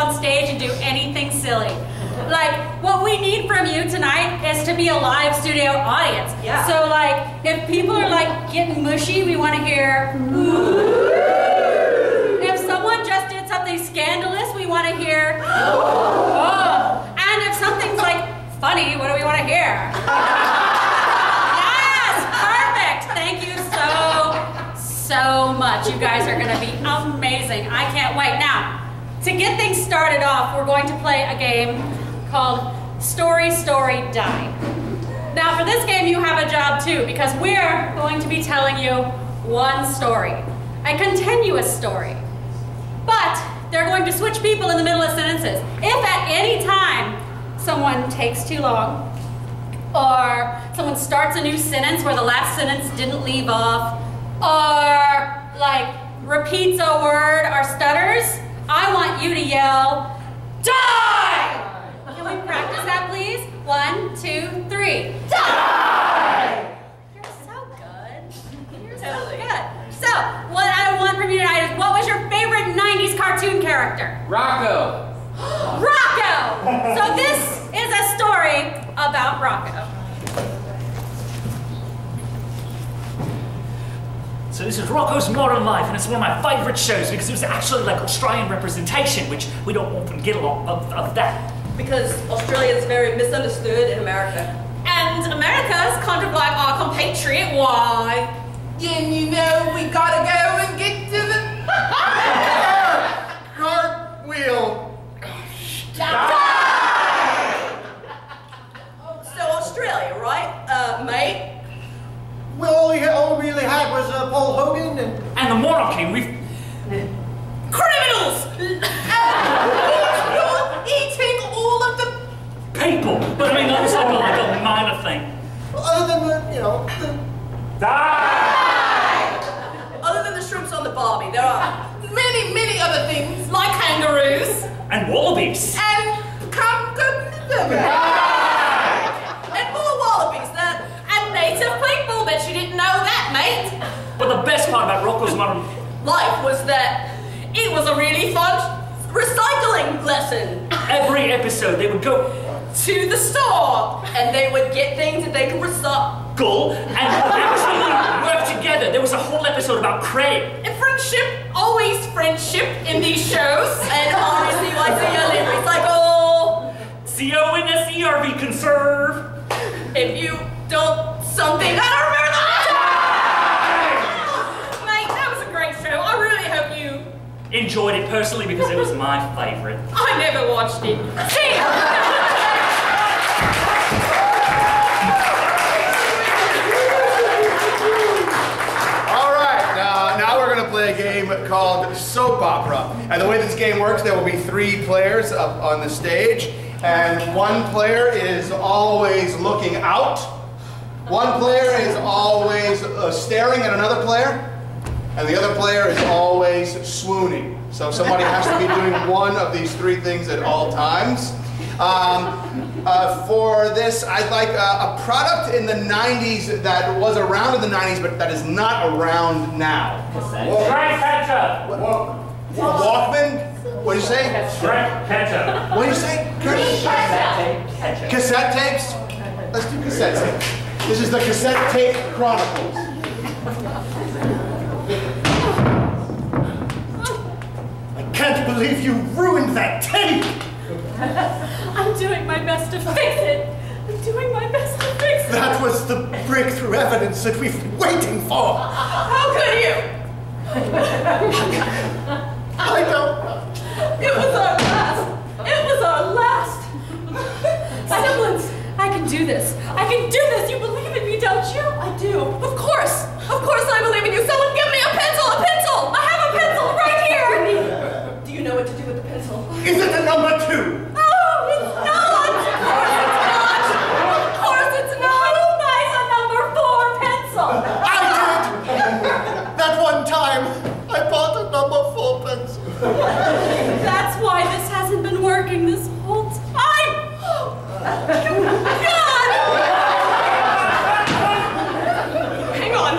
on stage and do anything silly. Like, what we need from you tonight is to be a live studio audience. Yeah. So, like, if people are, like, getting mushy, we want to hear, ooh. If someone just did something scandalous, we want to hear, oh. And if something's, like, funny, what do we want to hear? Yes, perfect. Thank you so much. You guys are going to be amazing. I can't wait. Now, to get things started off, we're going to play a game called Story, Story, Die. Now, for this game, you have a job too, because we're going to be telling you one story, a continuous story. But they're going to switch people in the middle of sentences. If at any time someone takes too long, or someone starts a new sentence where the last sentence didn't leave off, or like repeats a word or stutters, I want you to yell, die! Can we practice that, please? 1, 2, 3. Die! You're so good. You're so good. So, what I want from you tonight is, what was your favorite 90s cartoon character? Rocco. Rocco! So this is a story about Rocco. So this is Rocco's Modern Life, and it's one of my favourite shows because it was actually like Australian representation, which we don't often get a lot of that. Because Australia is very misunderstood in America. And America is kind of like our compatriot. Why? And you know, we gotta go and get to the... Cartwheel. So Australia, right? Mate? Well, all we really had was Paul Hogan And the monarchy, we've... Criminals! You're eating all of the... people! But I mean, that was like a minor thing. other than the, you know, Die! Other than the shrimps on the Barbie, there are many, many other things, like kangaroos. And wallabies. And and more wallabies. And native people, bet you didn't know that, mate. But the best part about Rocco's Modern Life was that it was a really fun recycling lesson. Every episode they would go To the store, and they would get things that they could recycle. and actually work together. There was a whole episode about credit. And friendship, always friendship in these shows. And R-E-C-Y-C-L-E, recycle. CO in a CRV conserve. If you don't something, I don't remember that. Mate, that was a great show. I really hope you Enjoyed it personally because it was my favorite. I never watched it. See ya. All right, now we're gonna play a game called Soap Opera. And the way this game works, there will be 3 players up on the stage, and one player is always looking out. One player is always staring at another player, and the other player is always swooning. So somebody has to be doing one of these 3 things at all times. For this, I'd like a product in the 90s that was around in the 90s, but that is not around now. Strike ketchup. Walkman? What did you say? Strike ketchup. What did you say? Cassette tapes? Let's do cassette tapes. This is the Cassette Tape Chronicles. I can't believe you ruined that tape! I'm doing my best to fix it. I'm doing my best to fix it. That was the breakthrough evidence that we've been waiting for! How could you? I don't know. It was our last. It was our last. Semblance. I can do this. I can do this. You believe in me, don't you? I do. Of course. Of course I believe in you. Someone give me a pencil. A pencil. I have a pencil right here. Do you know what to do with the pencil? Is it a number 2? Oh, it's not. Of course it's not. Of course it's not. Who buys a number 4 pencil? I did! That one time, I bought a number 4 pencil. That's why this hasn't been working this whole time. God! Hang on.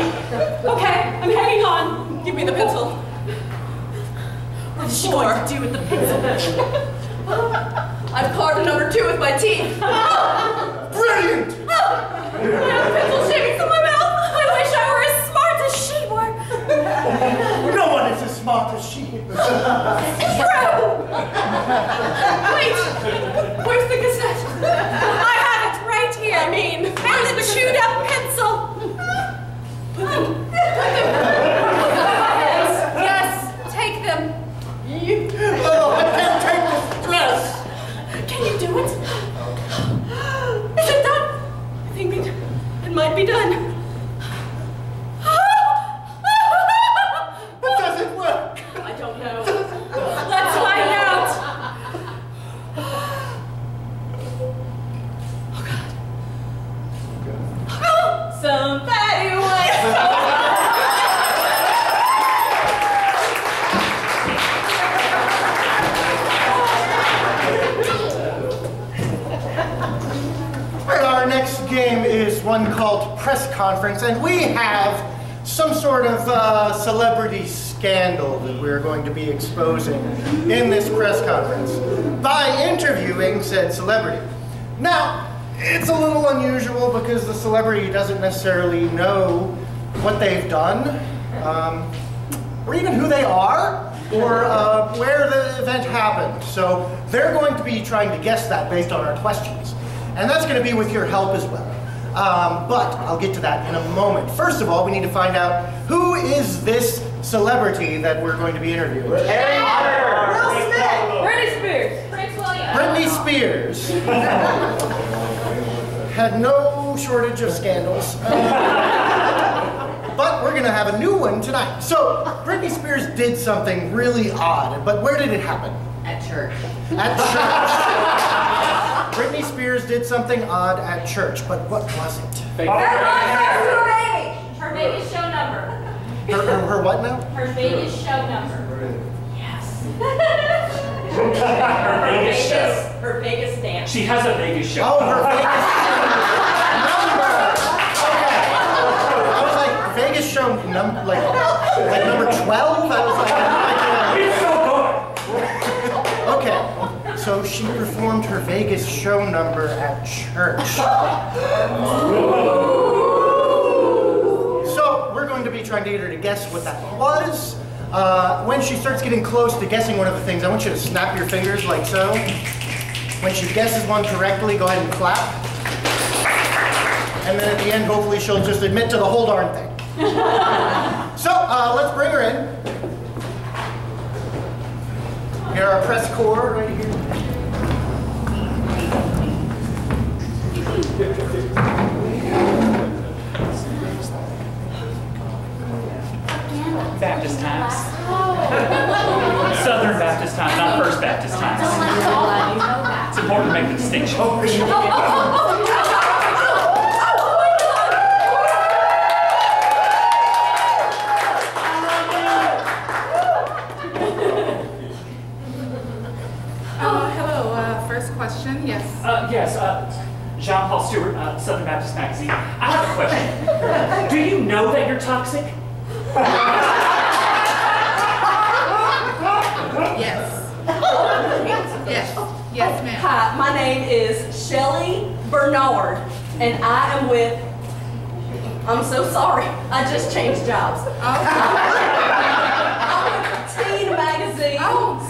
Okay, I'm hanging on. Give me the pencil. What is she going to do with the pencil? I've carved a number 2 with my teeth. Brilliant! I have pencil shavings in my mouth. I wish I were as smart as she were. No one is as smart as she is. It's true. Wait, where's the cassette? I have it right here. I mean, and the chewed up pencil. Yes, take them. Oh, I can't take this stress. Can you do it? Is it done? I think it might be done. But does it work? I don't know. Let's find out. Somebody once Well, our next game is one called Press Conference, and we have some sort of celebrity scandal that we're going to be exposing in this press conference by interviewing said celebrity. Now, it's a little unusual because the celebrity doesn't necessarily know what they've done, or even who they are, or where the event happened. So they're going to be trying to guess that based on our questions. And that's going to be with your help as well. But I'll get to that in a moment. First of all, we need to find out who is this celebrity that we're going to be interviewing. Britney Spears. Prince William. Britney Spears had no shortage of scandals. But we're going to have a new one tonight. So Britney Spears did something really odd, but where did it happen? At church. At church. Britney Spears did something odd at church, but what was it? Her Vegas show number. Her what now? Her Vegas show number. Yes. Her Vegas show. Her Vegas dance. She has a Vegas show. Oh, her Vegas number. Okay. I was like, Vegas show number, like number 12? I was like, It's so good. okay. So she performed her Vegas show number at church. So we're going to be trying to get her to guess what that was. When she starts getting close to guessing one of the things, I want you to snap your fingers like so. When she guesses one correctly, go ahead and clap. And then at the end, hopefully she'll just admit to the whole darn thing. So let's bring her in. Here are our press corps right here. Baptist times. Southern Baptist times, not First Baptist times. It's important to make the distinction. Hello, first question, yes. Yes, Jean-Paul Stewart, Southern Baptist Magazine. I have a question. Do you know that you're toxic? Yes. Yes, ma'am. Hi, my name is Shelly Bernard, and I am with, I'm so sorry, I just changed jobs. I'm with Teen Magazine,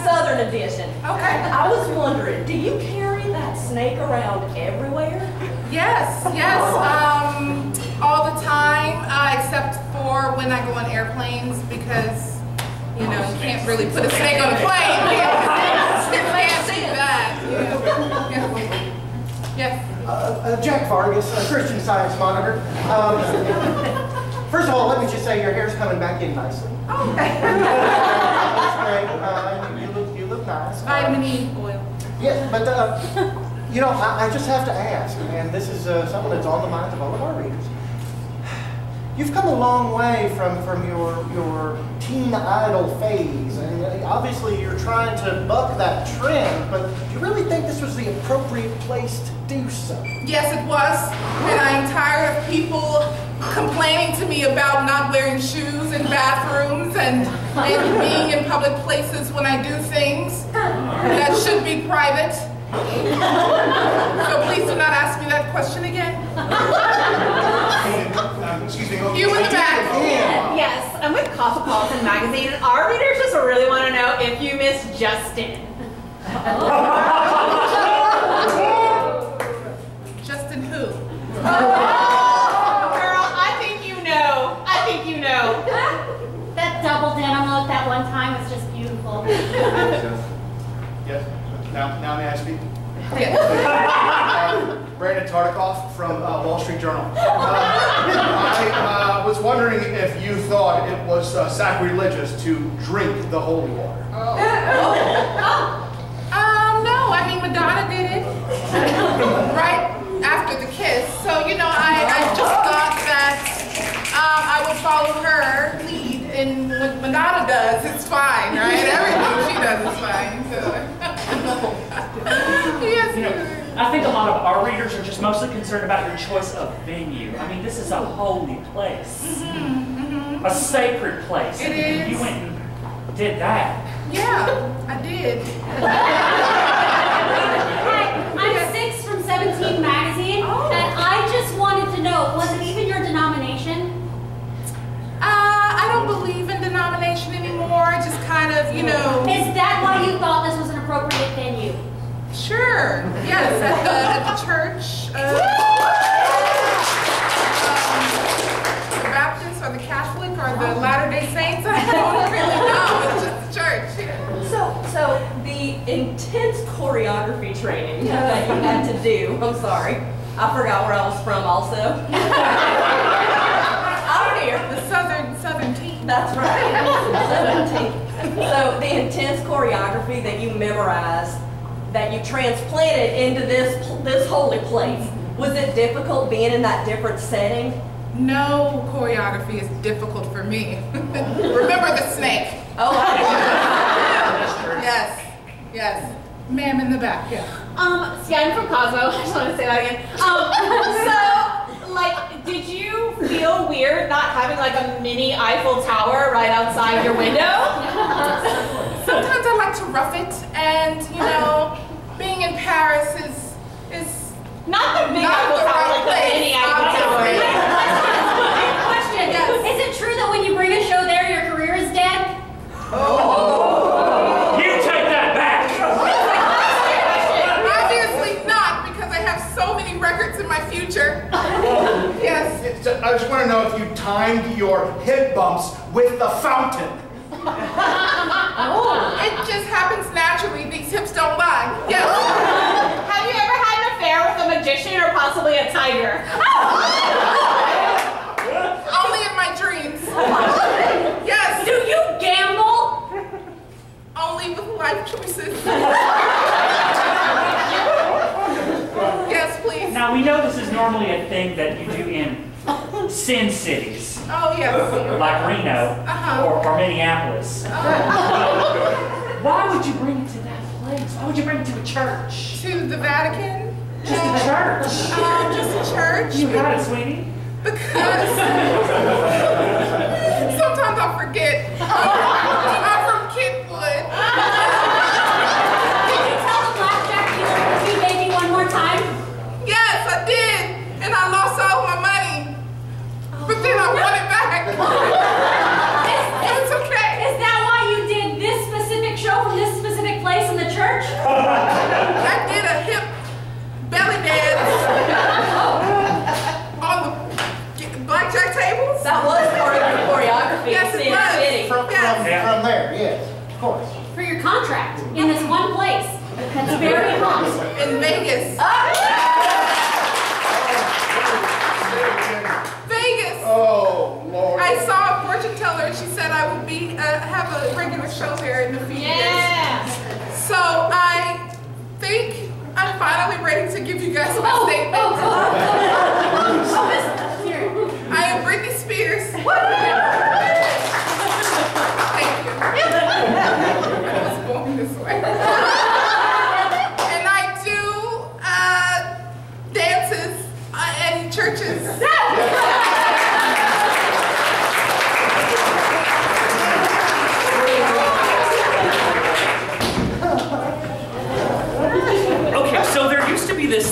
Southern Edition. Okay. I was wondering, do you carry that snake around everywhere? Yes, all the time, except for when I go on airplanes because, you know, you can't really put a snake on a plane. You can't see that. Yes. Jack Vargas, a Christian Science monitor. First of all, let me just say your hair's coming back in nicely. Oh. That's great. You look nice. Vitamin E oil. Yeah, but you know, I just have to ask, and this is something that's on the minds of all of our readers. You've come a long way from your teen idol phase, and obviously you're trying to buck that trend, but do you really think this was the appropriate place to do so? Yes, it was, and I'm tired of people complaining to me about not wearing shoes in bathrooms and being in public places when I do things that should be private. So please do not ask me that question again. Excuse me. You in the back. Yes, I'm with Cosmopolitan Magazine, and our readers just really want to know if you miss Justin. Justin who? Girl, I think you know. I think you know. That double denim look that one time was just beautiful. Yes. Now may I speak? Yes. Brandon Tartikoff from Wall Street Journal. I was wondering if you thought it was sacrilegious to drink the holy water. No, I mean Madonna did it right after the kiss. So you know, I just thought that I would follow her lead, and what Madonna does, it's fine, right? Everything she does is fine. So. Yes. You know, I think a lot of our readers are just mostly concerned about your choice of venue. I mean, this is a holy place. A sacred place. It is. You went and did that. Yeah, I did. Hi, I'm 6 from 17 Magazine, and I just wanted to know, was it even your denomination? I don't believe in denomination anymore. Just kind of, you know. Is that why you thought this was an appropriate venue? Sure. Yes, at the church. The Baptist or the Catholic or the Latter-day Saints. I don't really know. It's just the church. So the intense choreography training that you had to do, I'm sorry, I forgot where I was from also. Out here. The southern team. That's right. 17. So the intense choreography that you memorized, that you transplanted into this holy place, was it difficult being in that different setting? No choreography is difficult for me. Remember the snake. Oh, Yes. Ma'am in the back, yeah. See, I'm from Cosmo. I just want to say that again. So, like, did you feel weird not having like a mini Eiffel Tower right outside your window? Sometimes I like to rough it, and you know, being in Paris is Not the big Not Eiffel the Tower, right like the place, mini Eiffel Tower. obviously. Question. Yes. Is it true that when you bring a show there, your career is dead? You take that back! Obviously not, because I have so many records in my future. Yes. I just want to know if you timed your hip bumps with the fountain. It just happens naturally. These hips don't lie. Yes. Have you ever had an affair with a magician or possibly a tiger? Only in my dreams. Yes. Do you gamble? Only with life choices. Yes, please. Now, we know this is normally a thing that you do in sin cities, Oh, yes. like Reno or Minneapolis. Why would you bring it to that place? Why would you bring it to a church? To the Vatican. Just a church. Just a church. You got it, sweetie. Because sometimes I forget. I'm from Kentwood. Did you tell the blackjack dealer to be baby one more time? Yes, I did. And I lost all my money. But then I won it back. It's okay. Is that why you did this specific show from this specific place in the church? I did a hip belly dance on the blackjack tables. that was part of the choreography. Yes, it Sin was. City. From there, yes, of course. For your contract in this one place that's very hot. In Vegas. Vegas. Oh, Lord. I saw a fortune teller and she said I would be have a regular show there in a few years. Yeah. So I think I'm finally ready to give you guys my statement. I am Britney Spears. Thank you. I was born this way. And I do dances in churches.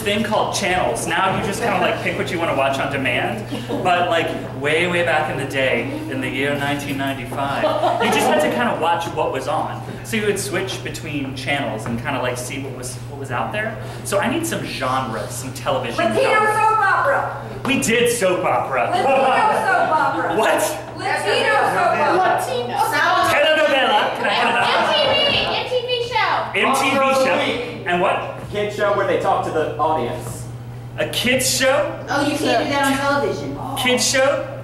thing called channels. Now you just kind of like pick what you want to watch on demand. But like way, way back in the day, in the year 1995, you just had to kind of watch what was on. So you would switch between channels and kind of like see what was out there. So I need some genres, some television. Latino soap opera. We did soap opera. Latino soap opera. What? Latino soap opera. Telenovela. Can I have MTV show. MTV show. And what? Kid show where they talk to the audience. A kids show? Oh, you can't do that on television. Kids show, a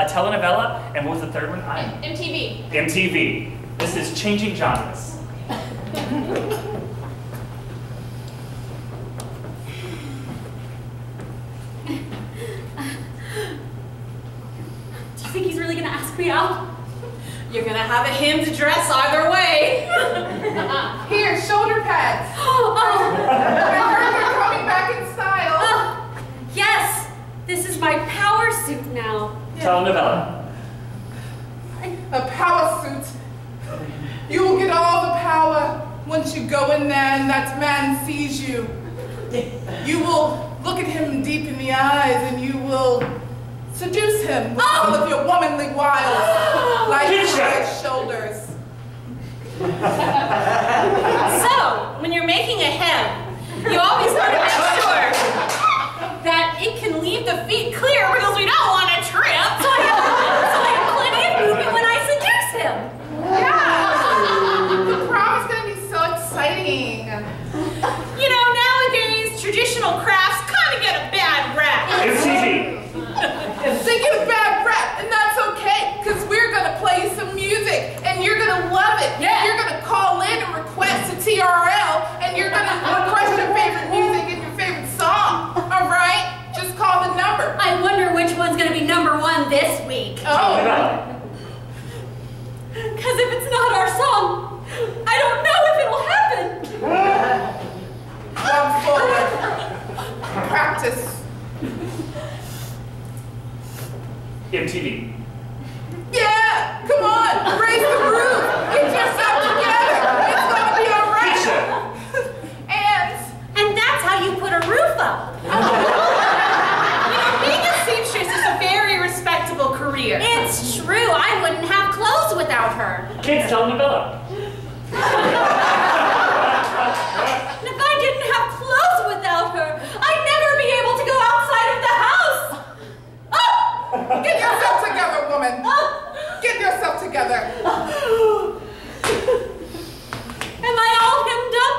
telenovela, and what was the third one? MTV. MTV. This is changing genres. Do you think he's really gonna ask me out? You're gonna have a hymned dress either way. Here, shoulder pads. I heard they're coming back in style. Yes, this is my power suit now. Telenovela. A power suit. You will get all the power once you go in there and that man sees you. You will look at him deep in the eyes and you will seduce him with all of your womanly wiles, like his shoulders. So, when you're making a hem, you always want to make sure that it can leave the feet clear because we don't want to trip. So I have plenty of movement when I seduce him. Yeah! The prom is going to be so exciting. You know, nowadays, traditional crafts kind of get a bad rap. MTV. They get a bad rap, and that's okay, because we're going to play you some music, and you're going to love it. Yeah. You're going to call in and request a TRL, and you're going to request your favorite music and your favorite song. All right? Just call the number. I wonder which one's going to be #1 this week. Telenovela. Because if it's not our song, I don't know if it will happen. Come forward. Practice. MTV. Yeah! Come on! Raise the roof! Get yourself together! It's going to be all right! And that's how you put a roof up. You know, being a seamstress is a very respectable career. It's true. I wouldn't have clothes without her. Kids telenovela. And if I didn't have clothes without her, I'd never be able to go outside of the house. Oh! Get yourself together, woman! Get yourself together! Am I all hemmed up?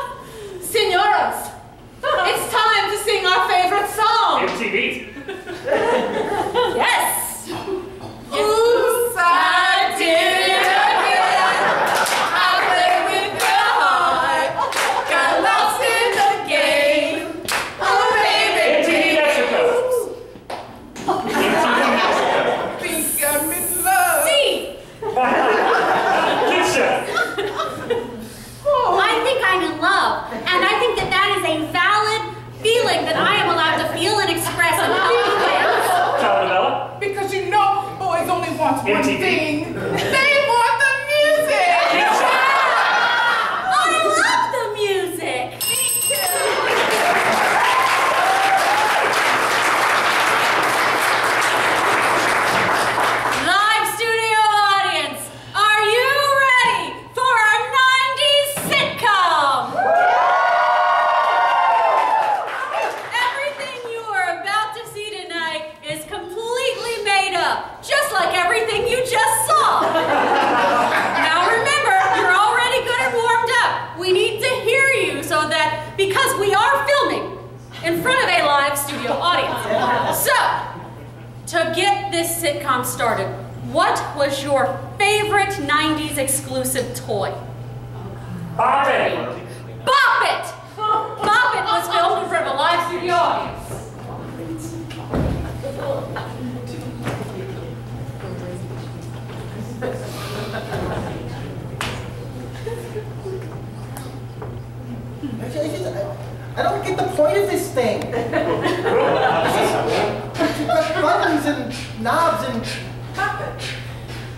Senoras, it's time to sing our favorite song. MTV. Yes. Oops, I did it again. I played with your heart. Got lost in the game. Oh, baby. MTV Mexico. Think I'm in love. See, Kids show. I think I'm in love, and I think that that is a valid feeling that I am allowed to feel and express in all ways. Telenovela. Because you know boys only want one MTV. thing. They want the music. Kids show. I love the music. Live studio audience, are you ready for our 90s sitcom? Everything you are about to see tonight is completely made up, just like everything you just saw. Now remember, you're already good and warmed up. We need to hear you so that, because we are filming in front of a live studio audience. So, to get this sitcom started, what was your favorite 90s exclusive toy? Bop it. Bop It! Bop It was filmed in front of a live studio audience. I don't get the point of this thing. Buttons and knobs and...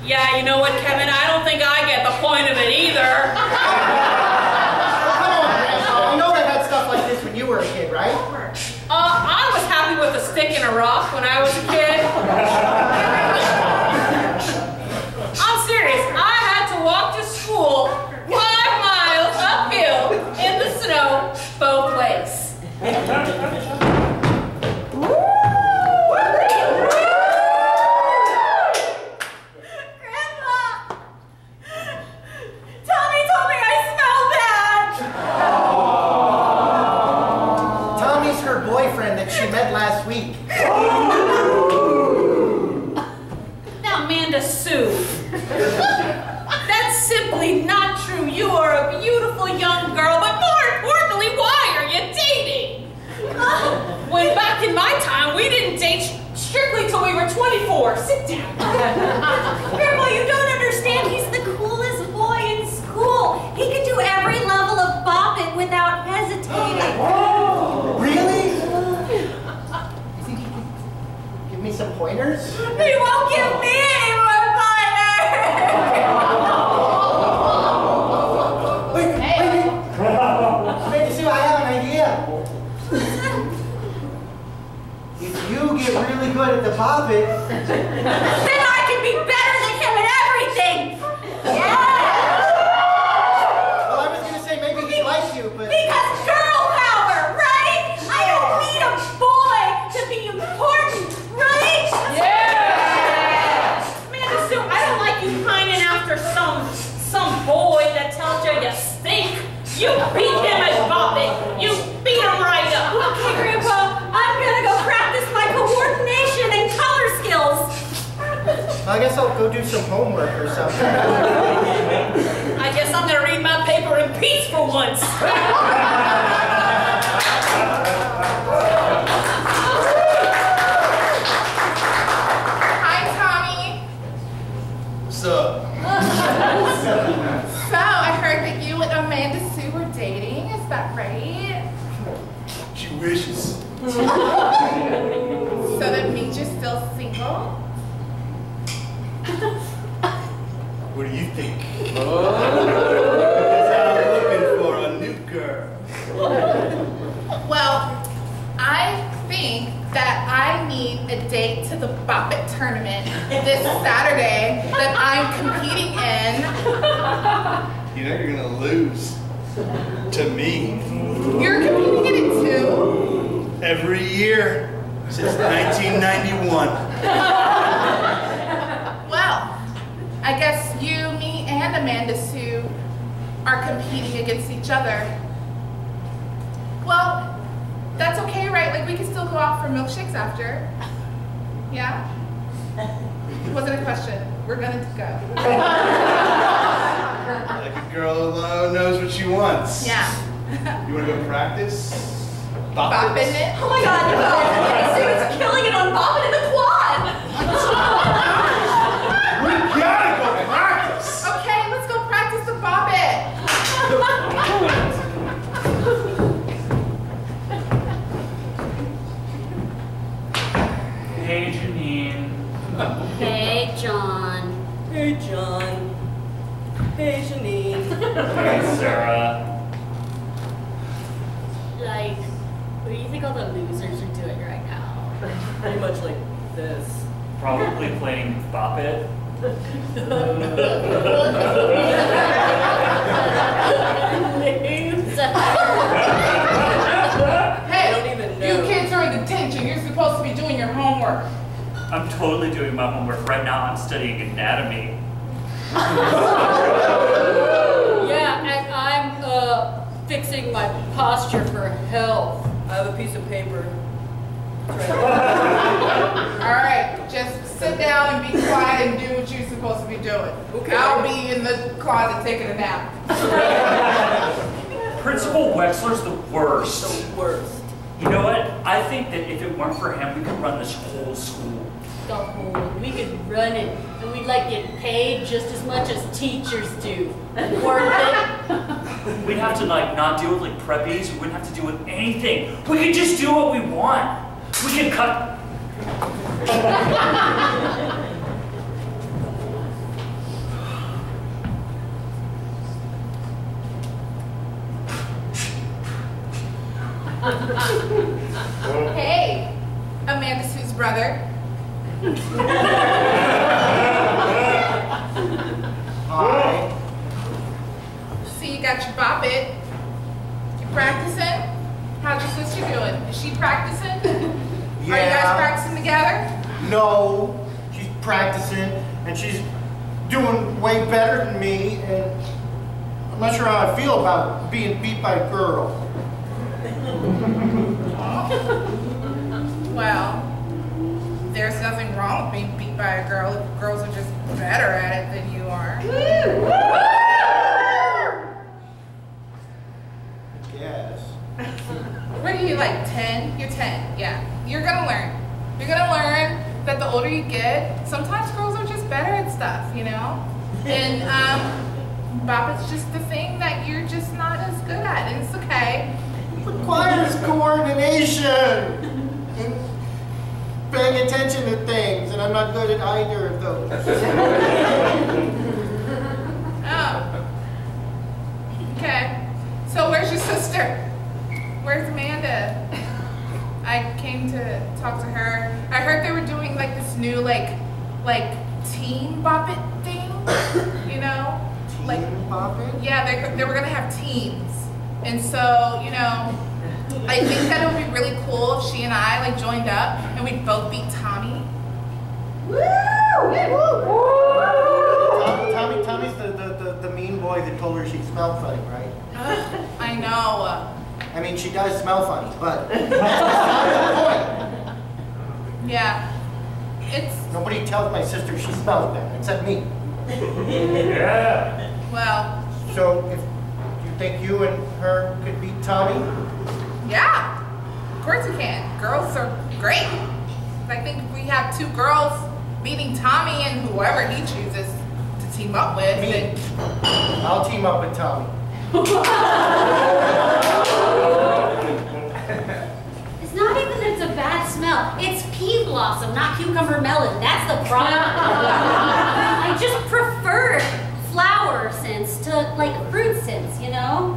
Yeah, you know what, Kevin? I don't think I get the point of it either. Come on, Rachel. You know they had stuff like this when you were a kid, right? stick in a rock when I was a kid? I'm serious. I had to walk to school 5 miles uphill in the snow both ways. She met last week. Now, Amanda Sue, that's simply not true. You are a beautiful young girl, but more importantly, why are you dating? When back in my time, we didn't date strictly till we were 24. Sit down. Grandpa, you don't understand. He's the coolest boy in school. He could do every level of bop it without hesitating. Really? Give me some pointers? He won't give me any more pointers! Wait. Amanda Sue, I have an idea. If you get really good at the poppet, then I can be better than him at everything! Yeah! well, I was going to say maybe he likes you, but... Because girl power, right? I don't need a boy to be important, right? Yeah! Amanda Sue, I don't like you pining after some boy that tells you you stink. You beat him at bopping. You beat him right up. Okay, Grandpa, I'm gonna go practice my coordination and color skills. I guess I'll go do some homework or something. I guess I'm gonna read my paper in peace for once. Hi, Tommy. What's up? So, I heard that you and Amanda Sue were dating. Is that right? She wishes. So that means you're still single? What do you think? Because I'm looking for a new girl. Well, I think that I need a date to the Bop It tournament this Saturday that I'm competing in. You know you're gonna lose to me You're competing in it too? every year since 1991. Well, I guess you, me, and Amanda Sue are competing against each other. Well, that's okay, right? Like, we can still go out for milkshakes after. Yeah? It wasn't a question. We're gonna go. Like a girl who knows what she wants. Yeah. You wanna go practice? Bopping it? Oh my God, Amanda Sue is killing it on bopping in the quad. We gotta go practice! Okay, let's go practice the Bop It. Hey, Janine. Hey, John. Hey, John. Hey, Janine. Hey, Sarah. Like, what do you think all the losers are doing right now? Pretty much like this. Probably playing Bop It. Hey, I don't even know. you kids are in detention. You're supposed to be doing your homework. I'm totally doing my homework. Right now I'm studying anatomy. Yeah, and I'm fixing my posture for health. I have a piece of paper. All right, just sit down and be quiet and do what you're supposed to be doing. Okay. I'll be in the closet taking a nap. Principal Wexler's the worst. The worst. You know what? I think that if it weren't for him, we could run this whole school. The whole, we could run it, and we'd like get paid just as much as teachers do. Worth it? We'd have to like not deal with like preppies. We wouldn't have to deal with anything. We could just do what we want. We could cut. Hey, Amanda Amanda Sue's brother. Hi. See, you got your bop it. You practicing? How's your sister doing? Is she practicing? Are you guys practicing together? No, she's practicing, and she's doing way better than me, and I'm not sure how I feel about being beat by a girl. Well, there's nothing wrong with being beat by a girl if girls are just better at it than you are. Yes. What are you, like 10? You're 10, yeah. You're gonna learn. You're gonna learn that the older you get, sometimes girls are just better at stuff, you know? And bop is just the thing that you're just not as good at, and it's okay. It requires coordination and paying attention to things, and I'm not good at either of those. Oh. Okay. So where's your sister? Where's Amanda? I came to talk to her. I heard they were doing like this new like team bop it thing, you know? Like Team bopping? yeah, they were gonna have teams. And so, you know, I think that it would be really cool if she and I like joined up and we'd both beat Tommy. Tommy's the mean boy that told her she smelled funny, right? I know. I mean, she does smell funny, but that's not the point. Yeah. It's, Nobody tells my sister she smells bad, except me. Yeah. well, So, if you think you and her could beat Tommy, yeah, of course we can. Girls are great. I think if we have two girls beating Tommy and whoever he chooses to team up with, me, then I'll team up with Tommy. It's not even that it's a bad smell. It's pea blossom, not cucumber melon. That's the problem. I just prefer flower scents to like fruit scents, you know?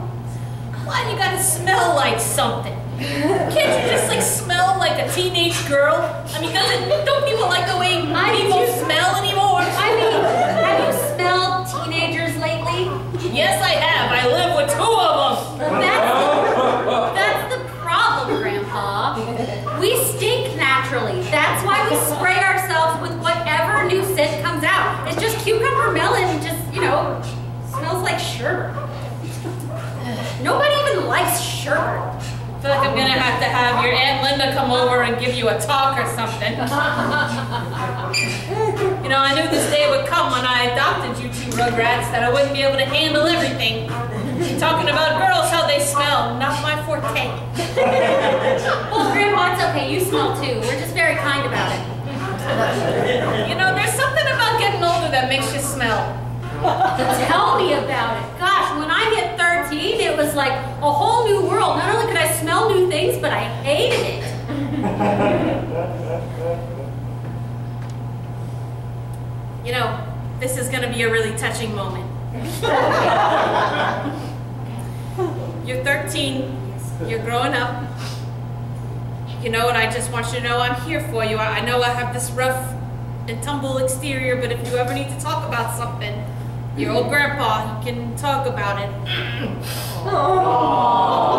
Why do you gotta smell like something? Can't you just like smell like a teenage girl? I mean, don't people like the way people smell anymore? I mean, have you smelled teenagers lately? Yes, I have. I live with 2 of them. That's the problem, Grandpa. We stink naturally. That's why we spray ourselves with whatever new scent comes out. It's just cucumber melon, just, you know, smells like sherbet. Nobody even likes sherbet. I feel like I'm gonna have to have your Aunt Linda come over and give you a talk or something. You know, I knew this day would come when I adopted you 2 rugrats that I wouldn't be able to handle everything. Talking about girls, how they smell, not my forte. Well, Grandpa, it's okay. You smell too. We're just very kind about it. You know, there's something about getting older that makes you smell. Tell me about it. Gosh, when I hit 13, it was like a whole new world. Not only could I smell new things, but I hated it. You know, this is gonna be a really touching moment. You're 13, you're growing up. You know, and I just want you to know I'm here for you. I know I have this rough and tumble exterior, but if you ever need to talk about something, your old grandpa, he can talk about it. Aww.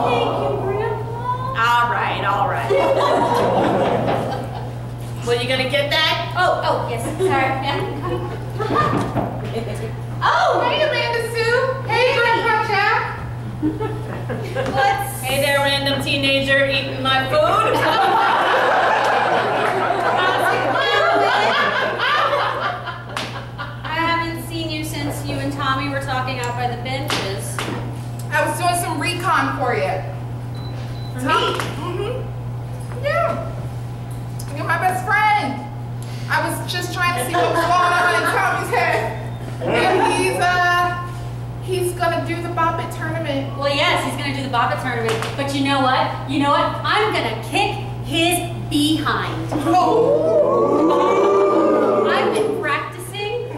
Thank you, Grandpa. All right. Well, you gonna get that? Oh, yes. Sorry. Yeah. oh, hey Amanda Sue, hey Grandpa Jack. Hey there, random teenager eating my food. I haven't seen you since you and Tommy were talking out by the benches. I was doing some recon for you. For me? Mm-hmm. Yeah. You're my best friend. I was just trying to see what was going on in Tommy's head. And he's gonna do the Bop It tournament. Well, yes, he's gonna do the Bop It tournament. But you know what? I'm gonna kick his behind. Oh. I've been practicing,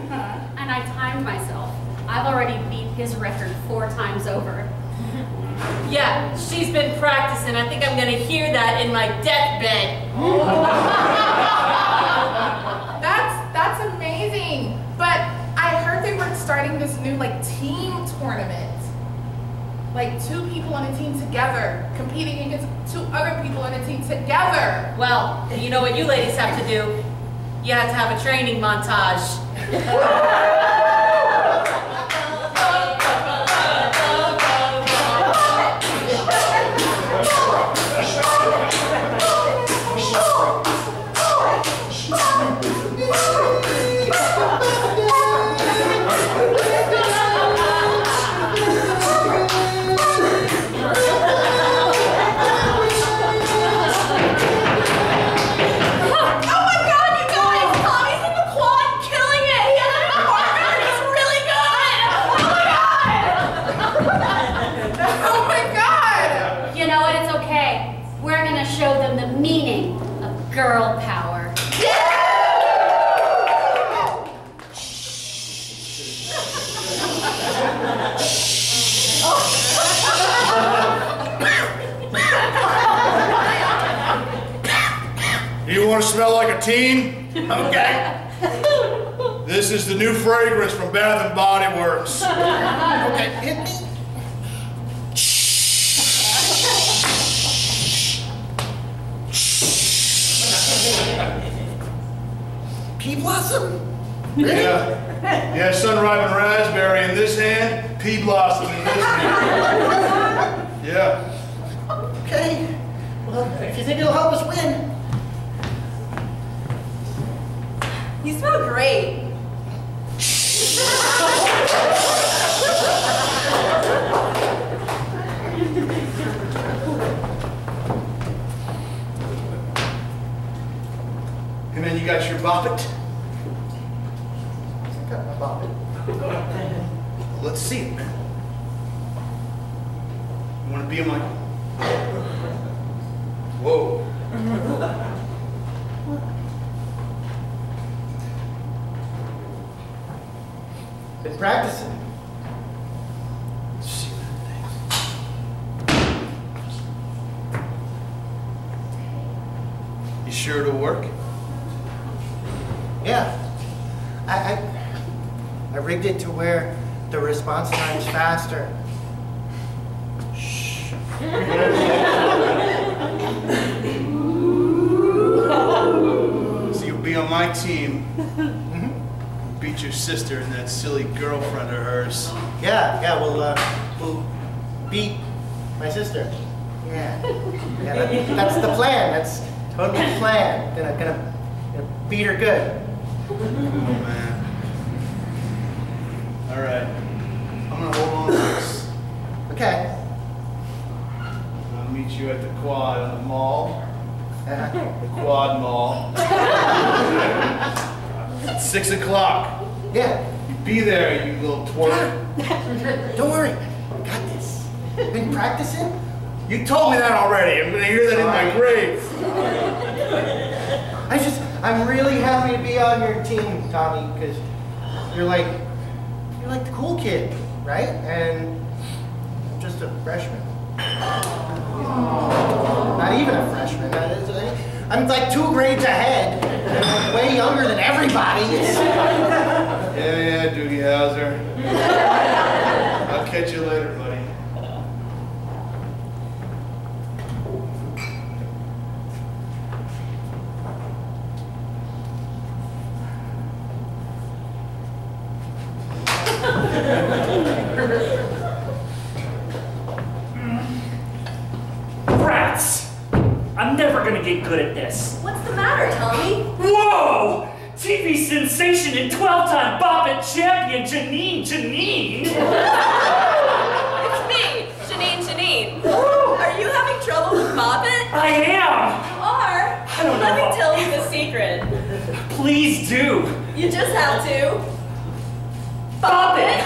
and I timed myself. I've already beat his record 4 times over. Yeah, she's been practicing. I think I'm gonna hear that in my deathbed. That's amazing. But I heard they were starting this new like team tournament. Like 2 people on a team together, competing against 2 other people on a team together. Well, you know what you ladies have to do? You have to have a training montage. Show them the meaning of girl power. You want to smell like a teen? Okay. This is the new fragrance from Bath and Body Works. Okay, hit me. Pea blossom? Yeah, sun-ripened raspberry in this hand, pea blossom in this hand. Yeah. Okay. Well, if you think it'll help us win. You smell great. And then you got your boppet. I got my boppet. Let's see it, man. You want to be in my... Whoa. Been practicing. Let's see that thing. You sure it'll work? Yeah. I rigged it to where the response time's faster. Shh. So you'll be on my team. Beat your sister and that silly girlfriend of hers. Yeah, we'll beat my sister. Yeah, that's the plan. That's totally the plan. Gonna beat her good. Oh, man. All right. I'm gonna hold on to this. Okay. I'll meet you at the quad on the mall. The quad mall. At 6 o'clock. Yeah. You be there, you little twerp. Don't worry. I got this. Been practicing? You told me that already. I'm gonna hear that in my grave. I'm really happy to be on your team, Tommy, because you're like the cool kid, right? And I'm just a freshman. Not even a freshman. I'm like 2 grades ahead. I'm way younger than everybody. Yeah, Doogie Howser. I'll catch you later, buddy. Rats! I'm never gonna get good at this. What's the matter, Tommy? Whoa! TV sensation and 12-time Boppet champion Janine! It's me, Janine. Are you having trouble with Boppet? I am! You are? I don't Let know. me tell you the secret. Please do! You just have to Bop it!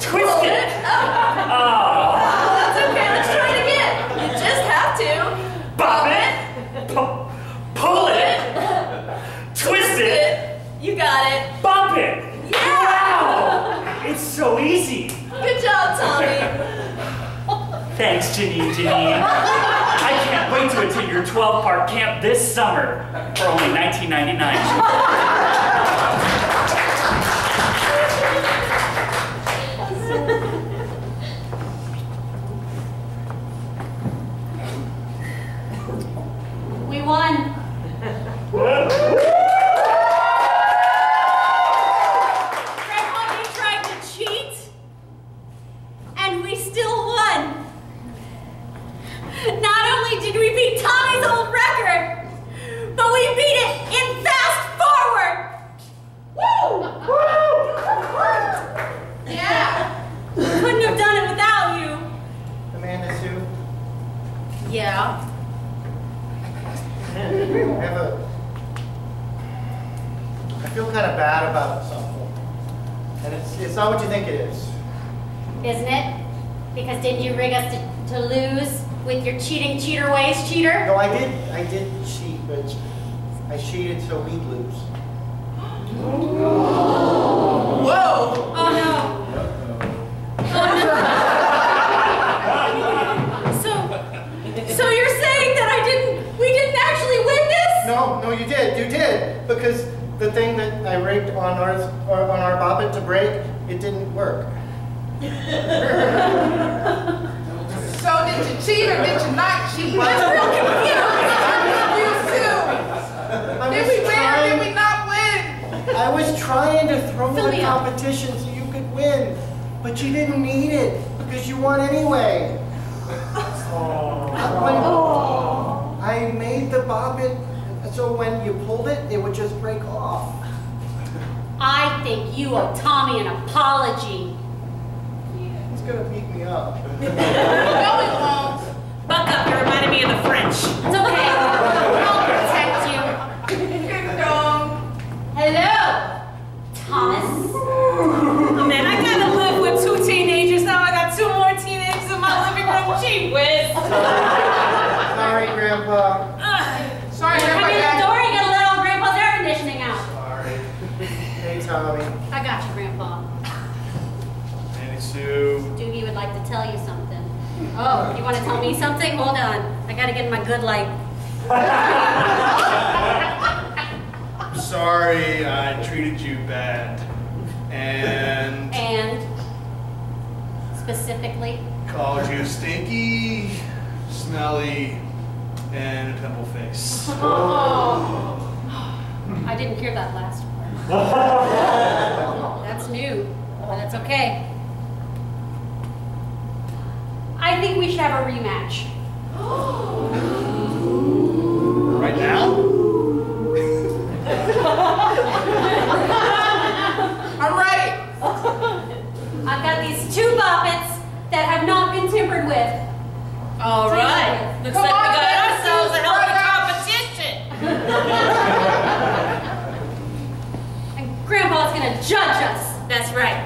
Twist it! Oh! That's okay, let's try it again. You just have to Bop it! Pull it! Twist it! You got it. Bop it! Yeah! Wow! It's so easy! Good job, Tommy. Thanks, Janine. I can't wait to attend your 12-part camp this summer for only $19.99. We won. Grandpa, you tried to cheat, and we still won. Not only did we beat Tommy's old record, but we beat it in fast forward. Woo! Yeah. Couldn't have done it without you. Amanda Sue, Yeah. I feel kind of bad about something. And it's not what you think it is. Isn't it? Because didn't you rig us to lose with your cheater ways, cheater? No, I did cheat, but I cheated so we'd lose. Whoa! Oh no. So you're saying that we didn't actually win this? No, you did, because the thing that I rigged on our bobbit to break, it didn't work. So did you cheat or did you not cheat? I'm real confused. I'm confused too. Did we win or did we not win? I was trying to throw Fill the me up. competition so you could win, but you didn't need it because you won anyway. I made the bobbin so when you pulled it, it would just break off. I think you owe Tommy an apology. He's gonna beat me up. No, we won't. Buck up, you reminded me of the French. It's okay. I'll protect you. Ding dong. Hello, Thomas. Oh man, I gotta live with 2 teenagers. Now I got 2 more teenagers in my living room. Gee whiz. Sorry, Grandpa. Sorry, Come in the Grandpa. door, you gotta let all Grandpa's air conditioning out. Sorry. Hey, Tommy. I got you, Grandpa. Manny Sue. Doogie would like to tell you something. Oh, you want to tell me something? Hold on. I gotta get in my good light. I'm sorry I treated you bad. And And specifically, called you stinky, smelly, and a pimple face. I didn't hear that last part. That's new, but that's okay. I think we should have a rematch. Right now? I'm ready. I've got these 2 bobbits that have not been timbered with. All right. Looks Come like on, we got let's ourselves a do hell of a competition. And Grandpa's gonna judge us. That's right.